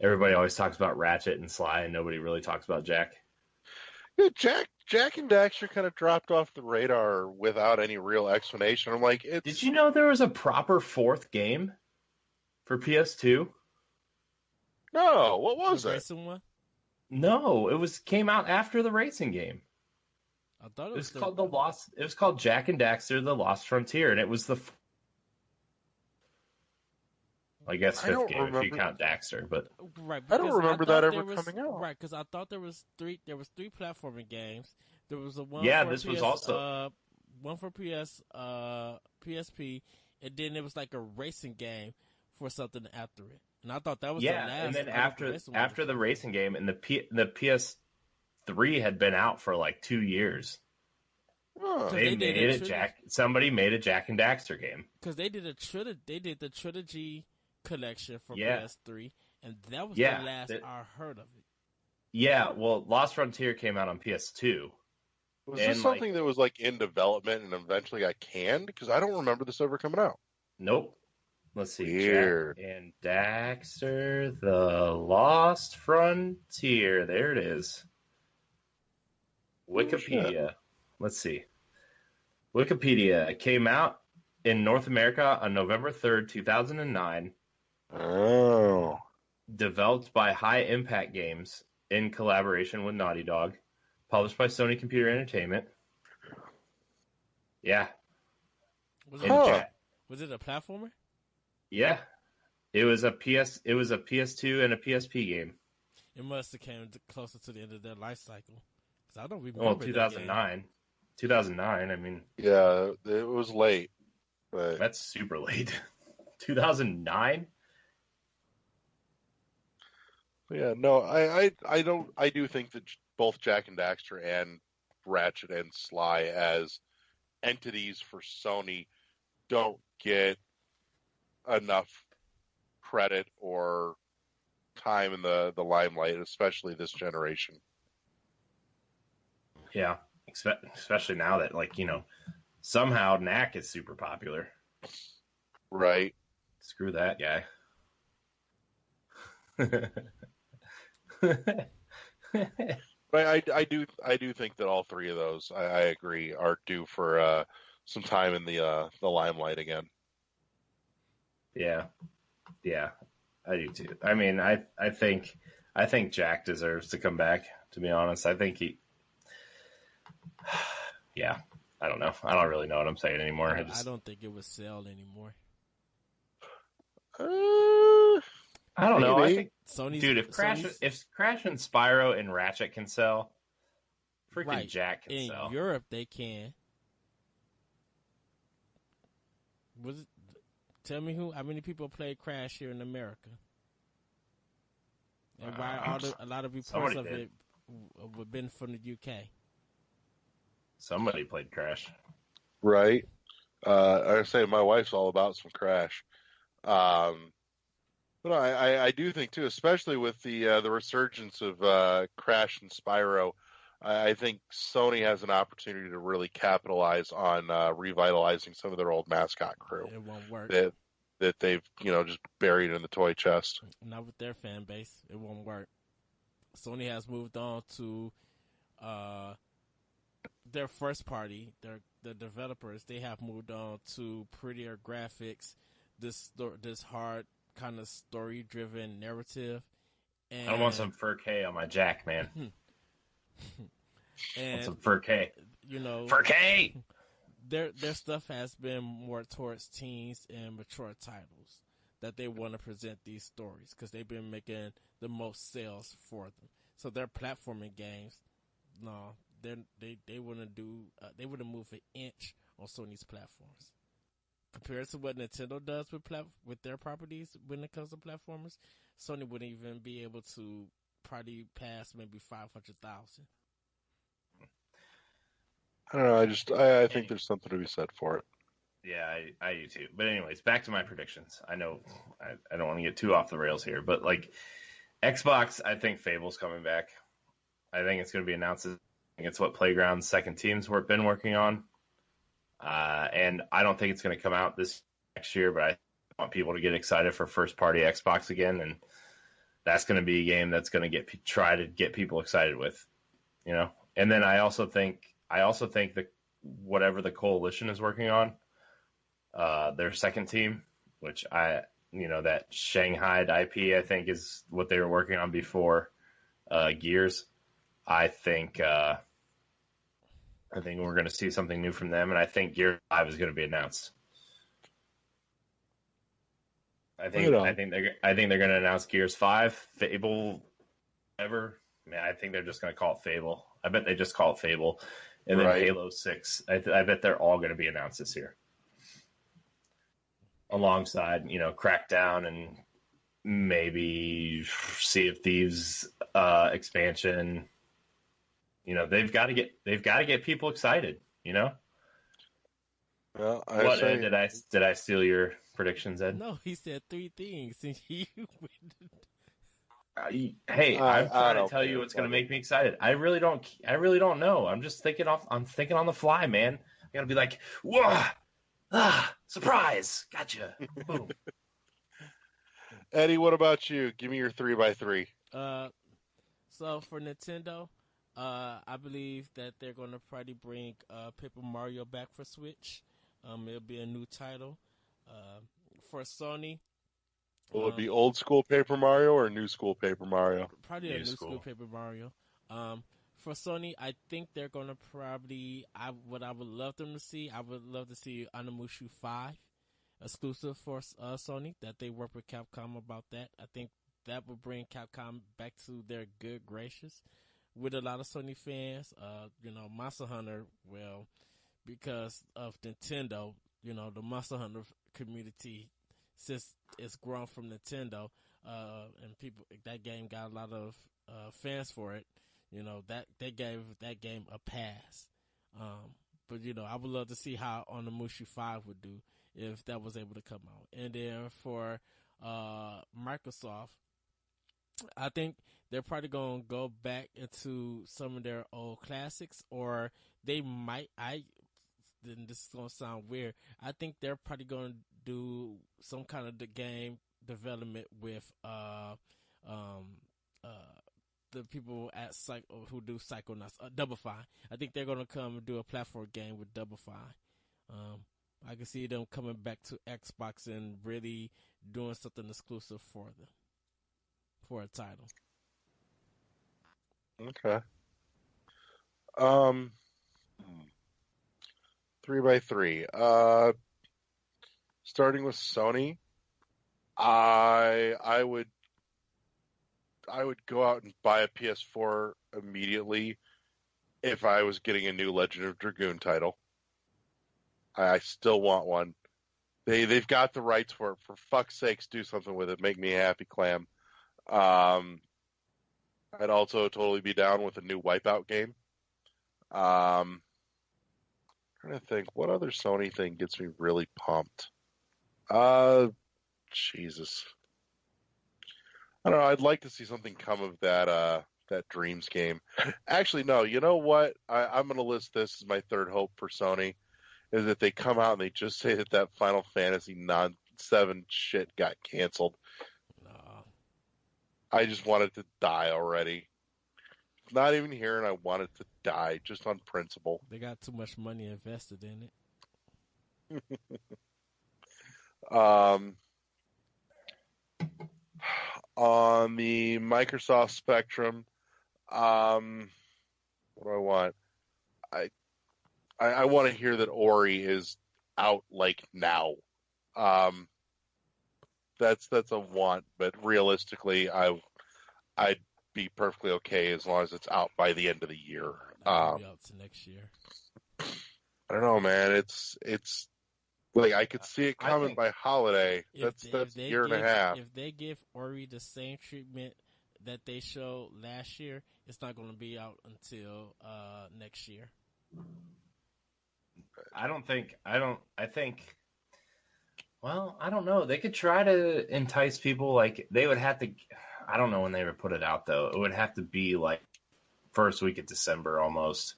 everybody always talks about Ratchet and Sly and nobody really talks about Jak.
Yeah, Jak and Daxter kind of dropped off the radar without any real explanation. I'm like,
Did you know there was a proper fourth game for PS2?
No, what was
The
it?
racing one?
No, it came out after the racing game.
I thought
It was called It was called Jak and Daxter: The Lost Frontier, and it was the, I guess, fifth game if you count Daxter. But
right.
I don't remember that ever coming out.
Right, because I thought there was three platforming games. There was a one.
Yeah,
for
this
PS,
was also
one for PSP, and then it was like a racing game for something after it. And I thought that was the last.
And then after the racing game, and the PS3 had been out for like 2 years.
Oh.
They made it somebody made a Jak and Daxter game
because they did the trilogy collection for PS3, and that was the last I heard of it.
Yeah, well, Lost Frontier came out on PS2.
Was this something that was like in development and eventually got canned? Because I don't remember this ever coming out.
Nope. Let's see.
Weird.
Jak and Daxter: The Lost Frontier. There it is. Wikipedia. Let's see. Wikipedia came out in North America on November 3rd, 2009.
Oh.
Developed by High Impact Games in collaboration with Naughty Dog. Published by Sony Computer Entertainment. Yeah.
Was it a platformer?
Yeah. It was a PS2 and a PSP game.
It must have came closer to the end of their life cycle. Because I don't remember.
Well, 2009. 2009, I mean.
Yeah, it was late. But
that's super late. 2009?
Yeah, no, I do think that both Jak and Daxter and Ratchet and Sly as entities for Sony don't get enough credit or time in the limelight, especially this generation.
Yeah, especially now that, like, somehow Knack is super popular.
Right.
Screw that guy.
But I do think that all three of those, I agree, are due for some time in the limelight again.
Yeah, I do too. I mean, I think Jak deserves to come back. To be honest, I think he. Yeah, I don't know. I don't really know what I'm saying anymore.
I don't think it would sell anymore.
I don't know. I think
Sony's,
dude, if Crash and Spyro and Ratchet can sell, freaking Jak can sell.
In Europe, they can. Tell me how many people played Crash here in America, and why a lot of reports of it have been from the UK.
Somebody played Crash,
right? I say my wife's all about some Crash. But I do think too, especially with the resurgence of Crash and Spyro, I think Sony has an opportunity to really capitalize on revitalizing some of their old mascot crew.
It won't work.
That they've just buried in the toy chest.
Not with their fan base. It won't work. Sony has moved on to their first party. The developers, they have moved on to prettier graphics. This hard kind of story-driven narrative. And
I want some Fur K on my Jak, man.
And
some Fur K.
Fur
K.
Their stuff has been more towards teens and mature titles. that they want to present these stories because they've been making the most sales for them. So their platforming games, no, they wouldn't do they wouldn't move an inch on Sony's platforms compared to what Nintendo does with their properties when it comes to platformers. Sony wouldn't even be able to probably pass maybe 500,000.
I don't know. I think there's something to be said for it.
Yeah, I do too. But anyways, back to my predictions. I know I don't want to get too off the rails here, but like Xbox, I think Fable's coming back. I think it's going to be announced. I think it's what Playground's second team's been working on. And I don't think it's going to come out this next year, but I want people to get excited for first party Xbox again. And that's going to be a game that's going to try to get people excited with, you know? And then I also think that whatever the coalition is working on, their second team, which that Shanghai IP, I think is what they were working on before, Gears. I think we're going to see something new from them, and I think Gears 5 is going to be announced. I think they're going to announce Gears 5, Fable, whatever. Man, I think they're just going to call it Fable. I bet they just call it Fable, and then Halo 6. I bet they're all going to be announced this year, alongside Crackdown and maybe Sea of Thieves expansion. They've got to get people excited.
Well,
did I steal your predictions, Ed?
No, he said 3 things, and you.
Hey, I'm trying to tell you what's going to make me excited. I really don't know. I'm just thinking on the fly, man. I got to be like, whoa, surprise, gotcha, boom.
Eddie, what about you? Give me your 3x3.
So for Nintendo, I believe that they're going to probably bring Paper Mario back for Switch. It'll be a new title. For Sony,
will it be old school Paper Mario or new school Paper Mario?
Probably a new school Paper Mario. For Sony, I think they're going to probably. What I would love them to see, I would love to see Onimusha 5 exclusive for Sony. That they work with Capcom about that. I think that would bring Capcom back to their good graces with a lot of Sony fans. Monster Hunter, well, because of Nintendo, the Monster Hunter community, since it's grown from Nintendo, and people, that game got a lot of fans for it. That they gave that game a pass. But I would love to see how Onimusha 5 would do if that was able to come out. And then for Microsoft, I think they're probably going to go back into some of their old classics, or they might. Then this is going to sound weird. I think they're probably going to do some kind of the game development with the people at who do Psychonauts, Double Fine. I think they're going to come and do a platform game with Double Fine. I can see them coming back to Xbox and really doing something exclusive for them, for a title.
Okay. 3x3. Starting with Sony, I would go out and buy a PS4 immediately if I was getting a new Legend of Dragoon title. I still want one. They've got the rights for it. For fuck's sakes, do something with it. Make me happy, Clam. I'd also totally be down with a new Wipeout game. Trying to think, what other Sony thing gets me really pumped? Jesus. I don't know. I'd like to see something come of that Dreams game. Actually, no. You know what? I'm going to list this as my third hope for Sony, is that they come out and they just say that Final Fantasy 7 shit got canceled.
No.
I just want it to die already. It's not even here, and I want it to die just on principle.
They got too much money invested in it.
On the Microsoft spectrum, what do I want? I want to hear that Ori is out like now. that's a want, but realistically, I'd be perfectly okay as long as it's out by the end of the year.
That'll be out to next year.
I don't know, man. It's like I could see it coming by holiday. That's a year and a half.
If they give Ori the same treatment that they showed last year, it's not going to be out until next year.
I think. Well, I don't know. They could try to entice people. Like they would have to. I don't know when they would put it out though. It would have to be like first week of December almost.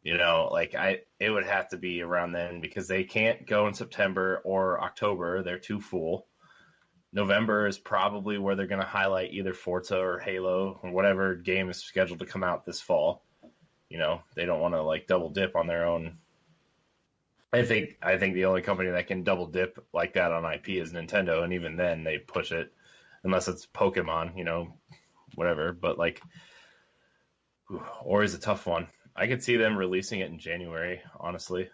You know, like it would have to be around then because they can't go in September or October. They're too full. November is probably where they're going to highlight either Forza or Halo or whatever game is scheduled to come out this fall. You know, they don't want to like double dip on their own. I think the only company that can double dip like that on IP is Nintendo, and even then they push it unless it's Pokemon, you know, whatever. But like, Ori's a tough one. I could see them releasing it in January, honestly.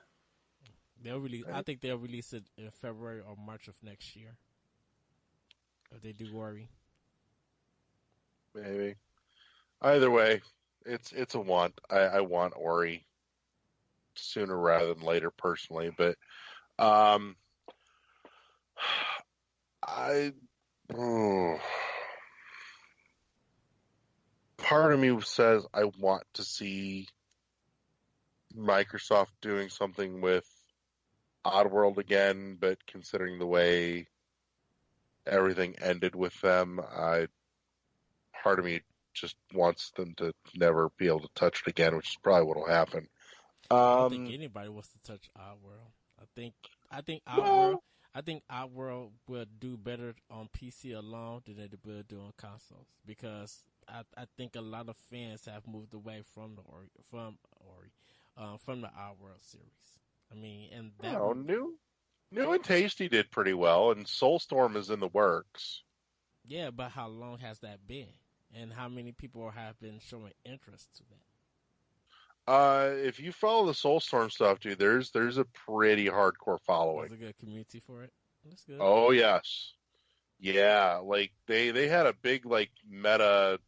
I think they'll release it in February or March of next year. If they do Ori.
Maybe. Either way, it's a want. I want Ori sooner rather than later, personally. But part of me says I want to see Microsoft doing something with Oddworld again, but considering the way everything ended with them, part of me just wants them to never be able to touch it again, which is probably what will happen.
I don't think anybody wants to touch Oddworld. I think Oddworld will do better on PC alone than it will do on consoles because I think a lot of fans have moved away from the Oddworld series. I mean, and that
New and Tasty did pretty well, and Soulstorm is in the works.
Yeah, but how long has that been, and how many people have been showing interest to that?
If you follow the Soulstorm stuff, dude, there's a pretty hardcore following.
There's a good community for it. That's good.
Oh yes, yeah. Like they had a big like meta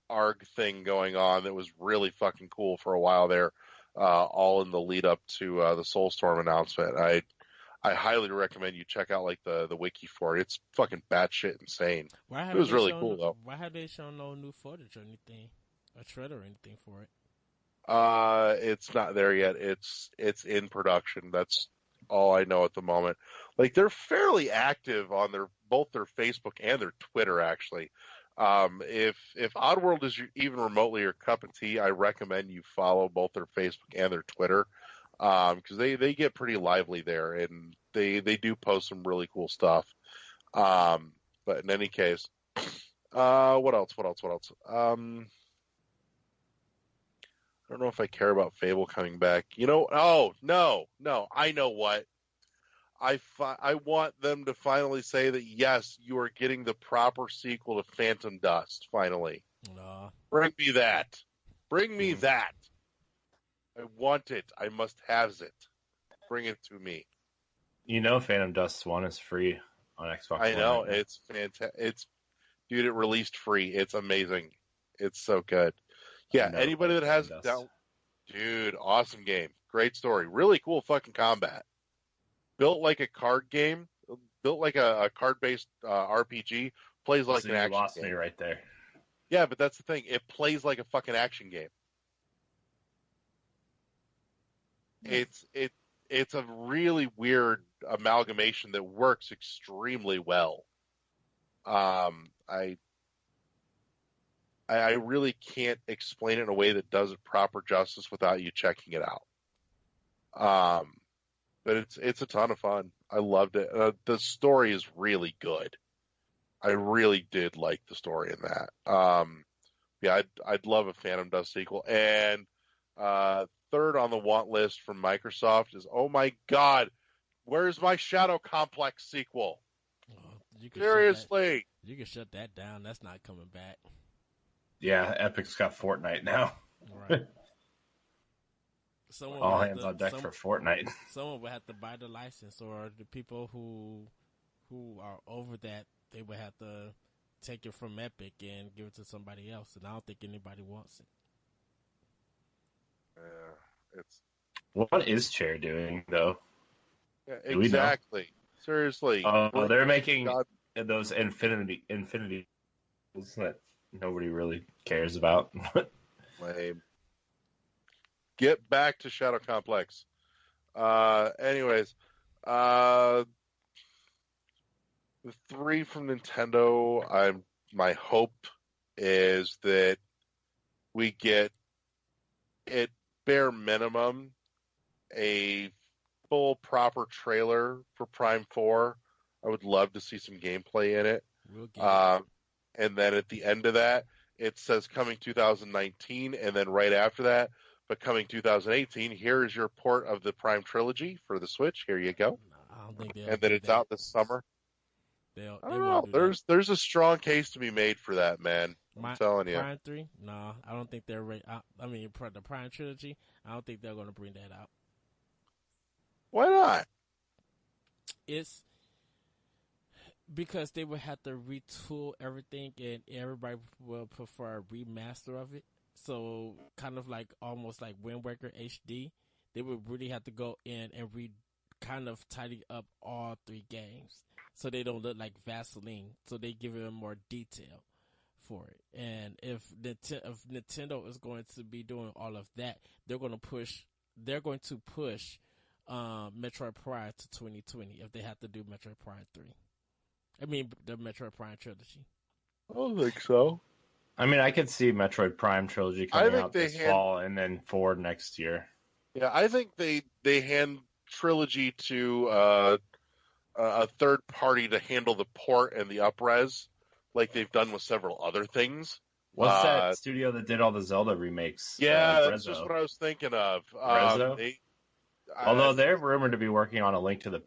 ARG thing going on that was really fucking cool for a while there. All in the lead up to the Soulstorm announcement. I highly recommend you check out like the wiki for it. It's fucking batshit insane. It was really cool though.
Why have they shown no new footage or anything, a trailer or anything for it?
It's not there yet. It's in production. That's all I know at the moment. Like they're fairly active on both their Facebook and their Twitter actually. If Oddworld is even remotely your cup of tea, I recommend you follow both their Facebook and their Twitter, because they get pretty lively there, and they do post some really cool stuff. But in any case, what else? I don't know if I care about Fable coming back. You know, oh no, I know what. I want them to finally say that, yes, you are getting the proper sequel to Phantom Dust, finally.
No.
Bring me that. Bring me that. I want it. I must have it. Bring it to me.
You know Phantom Dust 1 is free on Xbox One.
I know. Right, it's fantastic. Dude, it released free. It's amazing. It's so good. Yeah, anybody that has it down... Dude, awesome game. Great story. Really cool fucking combat. Built like a card game, built like a card-based RPG, plays like an action game. You
lost me right there.
Yeah, but that's the thing. It plays like a fucking action game. It's a really weird amalgamation that works extremely well. I really can't explain it in a way that does it proper justice without you checking it out. But it's a ton of fun. I loved it. The story is really good. I really did like the story in that. Yeah, I'd love a Phantom Dust sequel. And third on the want list from Microsoft is, oh my god, where's my Shadow Complex sequel? Seriously,
you can shut that down. That's not coming back.
Yeah, Epic's got Fortnite now.
Right.
All hands on deck for Fortnite.
Someone would have to buy the license, or the people who who are over that, they would have to take it from Epic and give it to somebody else, and I don't think anybody wants it.
Yeah, it's
What is Chair doing though?
yeah,
Do we know?
exactly. Seriously,
They're making
God,
those infinity that nobody really cares about.
lame. Get back to Shadow Complex. Anyways, the 3 from Nintendo. My hope is that we get, at bare minimum, a full proper trailer for Prime 4. I would love to see some gameplay in it.
We'll get it.
And then at the end of that, it says coming 2019, and then right after that, but coming 2018, here is your port of the Prime trilogy for the Switch. Here you go.
I don't think they'll
And then
do
it's
that.
out this summer.
They
I
won't
don't know.
do that.
There's a strong case to be made for that, man. I'm telling you.
Prime 3? No, I don't think they're ready. I mean, the Prime trilogy, I don't think they're going to bring that out.
Why not?
It's because they would have to retool everything, and everybody will prefer a remaster of it. So, kind of like almost like Wind Waker HD, they would really have to go in and kind of tidy up all 3 games so they don't look like Vaseline. So they give it more detail for it. And if Nintendo is going to be doing all of that, they're going to push Metroid Prime to 2020 if they have to do Metroid Prime 3. I mean, the Metroid Prime trilogy.
I don't think so.
I mean, I could see Metroid Prime trilogy coming out this fall and then 4 next year.
Yeah, I think they hand trilogy to a third party to handle the port and the upres, like they've done with several other things.
What's that studio that did all the Zelda remakes?
Yeah, that's just what I was thinking of.
Although they're rumored to be working on a Link to the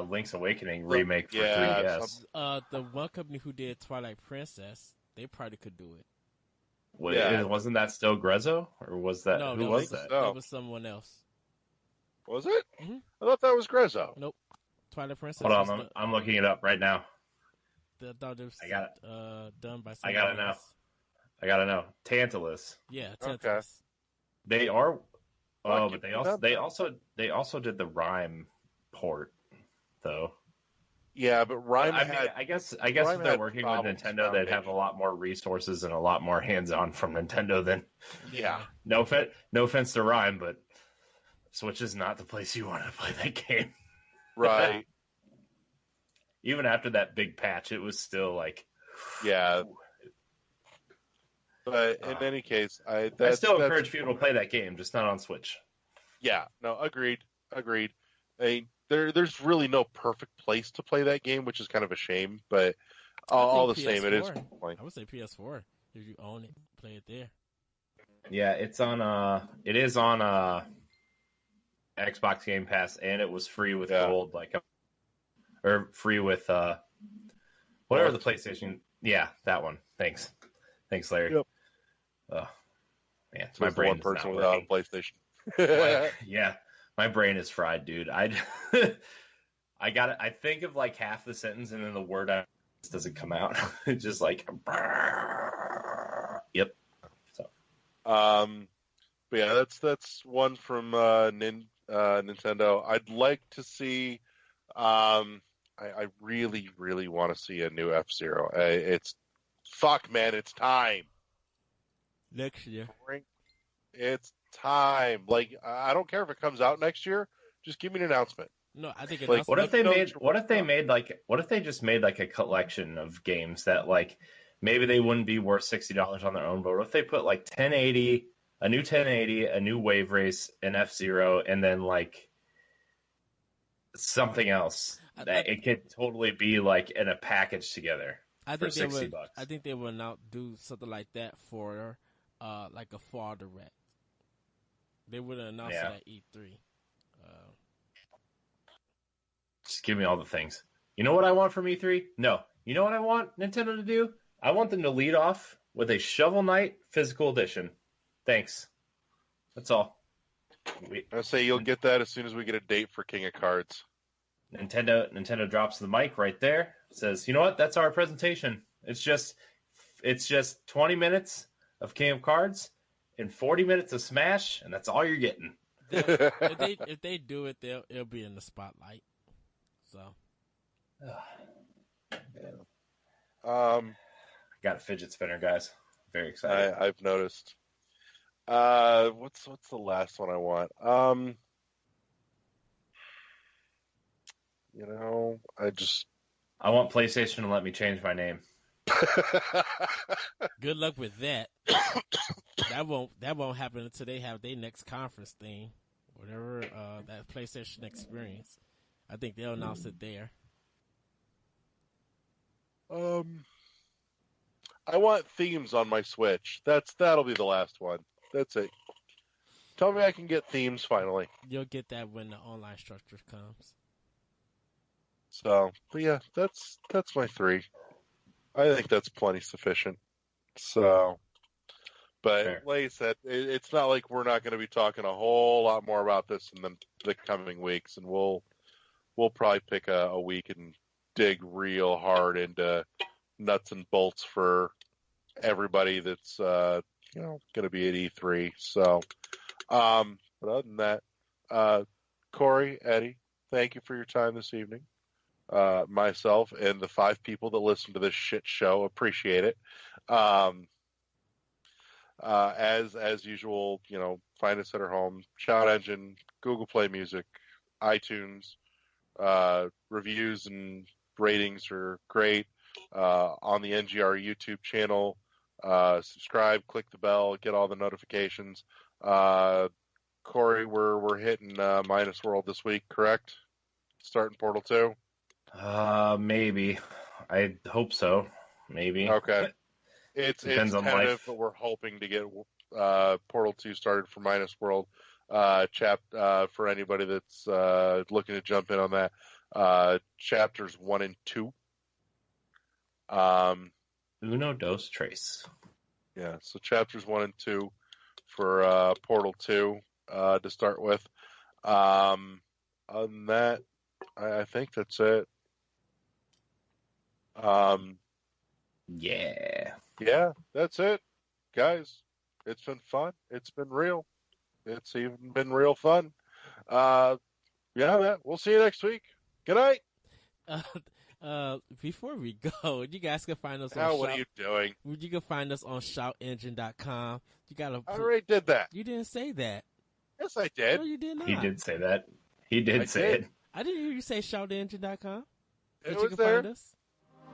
Link's Awakening remake for 3DS.
The one company who did Twilight Princess, they probably could do it.
Wasn't that still Grezzo, or was that who was that?
That was someone else.
Was it?
Mm-hmm.
I thought that was Grezzo.
Nope. Twilight Princess.
Hold on, I'm looking it up right now.
I got it. Done by someone
I gotta know. I gotta know. Tantalus.
Yeah, Tantalus.
Okay.
They are. Oh, but they also did the Rhyme port, though.
Yeah, but Rhyme
I guess if they're working with Nintendo, they'd have a lot more resources and a lot more hands-on from Nintendo than.
Yeah.
No offense to Rhyme, but Switch is not the place you want to play that game.
Right.
Even after that big patch, it was still like.
Yeah. But in any case, I
still encourage people to play that game, just not on Switch.
Yeah, no, agreed. There's really no perfect place to play that game, which is kind of a shame. But all the same, it is.
I would say PS4 if you own it, play it there.
Yeah, it's on. It is on Xbox Game Pass, and it was free with gold, or free with whatever the PlayStation. Yeah, that one. Thanks, Larry.
Yep.
Oh, man, my brain
one
is
person
not
without
working.
a PlayStation.
Yeah, my brain is fried, dude. I think of like half the sentence, and then the word doesn't come out. It's just like, yep. So,
but yeah, that's one from Nintendo. I'd like to see. I really, really want to see a new F-Zero. It's time.
Next year.
It's time. Like, I don't care if it comes out next year. Just give me an announcement.
No, I think
like, what if they just made like a collection of games that like maybe they wouldn't be worth $60 on their own, but what if they put like a new 1080, a new Wave Race, an F-Zero, and then like something else that it could totally be like in a package together for $60.
I think they will now do something like that for like a fall direct. They would have announced it at E3.
Just give me all the things. You know what I want from E3? No. You know what I want Nintendo to do? I want them to lead off with a Shovel Knight physical edition. Thanks. That's all.
I say you'll get that as soon as we get a date for King of Cards.
Nintendo drops the mic right there. Says, "You know what? That's our presentation. It's just 20 minutes of King of Cards and 40 minutes of Smash, and that's all you're getting."
If they do it, it'll be in the spotlight. So,
got a fidget spinner, guys. Very excited.
I've noticed. What's the last one I want?
I want PlayStation to let me change my name.
good luck with that. That won't happen until they have their next conference thing, whatever that PlayStation Experience. I think they'll announce it there.
I want themes on my Switch. That'll be the last one. That's it. Tell me I can get themes finally.
You'll get that when the online structure comes.
So, but yeah, that's my 3. I think that's plenty sufficient. So, but
Fair.
like I said, it's not like we're not going to be talking a whole lot more about this in the coming weeks, and we'll probably pick a week and dig real hard into nuts and bolts for everybody that's going to be at E3. So, but other than that, Corey, Eddie, thank you for your time this evening. Myself and the 5 people that listen to this shit show appreciate it. As usual, find us at our home, Shout Engine, Google Play Music, iTunes. Reviews and ratings are great. On the NGR YouTube channel, subscribe, click the bell, get all the notifications. Corey, we're hitting Minus World this week, correct? Starting Portal 2?
Maybe. I hope so. Maybe.
Okay. It's
Depends on
tentative,
life.
but we're hoping to get Portal 2 started for Minus World. For anybody that's looking to jump in on that, chapters 1 and 2.
Uno, dos, tres.
Yeah, so chapters 1 and 2 for Portal 2 to start with. Other than that, I think that's it. Yeah, that's it, guys. It's been fun. It's been real. It's even been real fun. Yeah, man. We'll see you next week. Good night.
Before we go, you guys can find us
what are you doing?
You can find us on shoutengine.com.
I already did that.
You didn't say that.
Yes, I did.
No, you did not.
He did say that. He did say it.
I didn't hear you say shoutengine.com.
It was there.
Find us?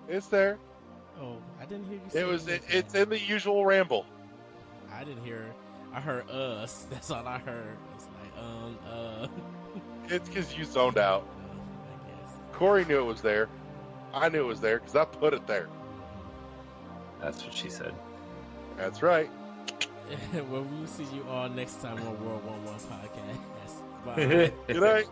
It's there.
Oh, I didn't hear you say it.
It's in the usual ramble.
I didn't hear it. I heard us. That's all I heard. It's like,
It's because you zoned out.
I guess.
Corey knew it was there. I knew it was there because I put it there.
That's what she said.
That's right.
Well, we'll see you all next time on World 1-1 Podcast. Bye.
Good night.